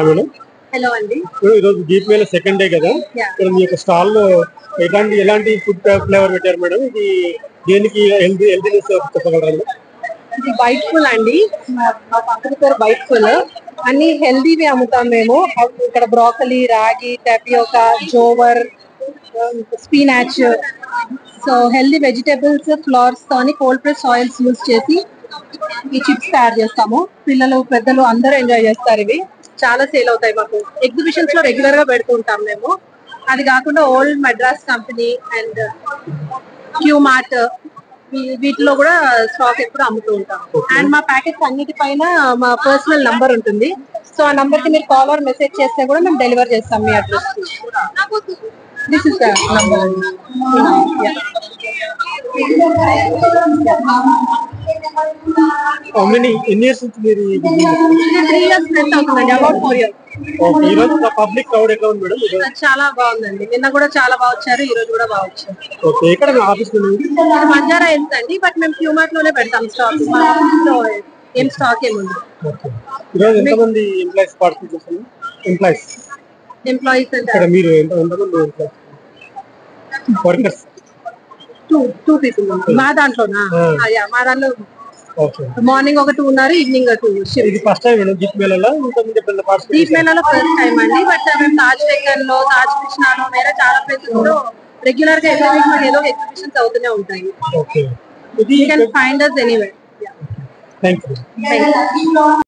Madam hello అండి. ఈరోజు Deep Mela second day కదా, ఇక్కడ మీ యొక్క స్టాల్ లో ఎలాంటి ఫుడ్ ఫ్లేవర్ పెట్టారు మేడం? ఇది దేనికి హెల్తీనెస్ చెప్పగలరా? ఇది బైట్ ఫుల్ అండి. మా కంపెనీ పేరు బైట్ ఫుల్. అన్ని హెల్దీవి అమ్ముతాం మేము. ఇక్కడ broccoli, ragi, tapioca, jowar, spinach, so healthy vegetables flowers తోని కోల్డ్ ప్రెస్ ఆయిల్స్ యూజ్ చేసి ఈ చిప్స్ తయారు చేస్తాము. పిల్లలు పెద్దలు అందరూ ఎంజాయ్ చేస్తారు. ఇవి చాలా సేల్ అవుతాయి. మాకు ఎగ్జిబిషన్స్ లో రెగ్యులర్ గా పెడుతూ ఉంటాం మేము. అది కాకుండా old Madras company and Q mart వీటిలో కూడా స్టాక్ ఎప్పుడు అమ్ముతూ ఉంటాం. అండ్ మా ప్యాకెట్స్ అన్నిటిపైన మా పర్సనల్ నంబర్ ఉంటుంది. సో ఆ నంబర్ కి మీరు కాల్ ఆర్ మెసేజ్ చేస్తే కూడా మేము డెలివర్ చేస్తాం మీ అడ్రస్ కి. This is the number. ఎన్ని ఇయర్స్ నుంచి మీరు 3 years ప్లస్ అవుతుందండి. About 4 years. ఈ రోజు పబ్లిక్ క్రౌడ్ ఎట్లా ఉంది మేడం? చాలా బాగుందండి. నిన్న కూడా చాలా బాగా వచ్చారు, ఈ రోజు కూడా బాగా వచ్చారు. ఓకే, ఎక్కడ ఆఫీస్ బంజారా హిల్స్ అండి, బట్ మేము క్యూ మార్ట్ లోనే పెడతాం స్టాక్. మా ఆఫీస్ లో ఏం స్టాక్ ఏముంది. ఈరోజు ఎంతమంది ఎంప్లాయీస్ పార్టిసిపేట్ చేస్తున్నారు? ఎంప్లాయీస్ అంటే మీరు ఎంతమంది వర్కర్స్? టూ పీపుల్ మా దాంట్లోనా? మా దాంట్లో మార్నింగ్ ఒక 2 ఉన్నారు, ఈవినింగ్ 2. ఇది ఫస్ట్ టైం మేడం దీప్ మేళలో? దీప్ మేళలో ఫస్ట్ టైం అండి. బట్ మేము తాజ్ డెక్కన్ లో, తాజ్ కృష్ణలో, వేరే చాలా ప్లేసెస్ లో రెగ్యులర్ గా ఏదో ఎగ్జిబిషన్స్ అవుతూనే ఉంటాయి. You can find us anywhere. Thank you.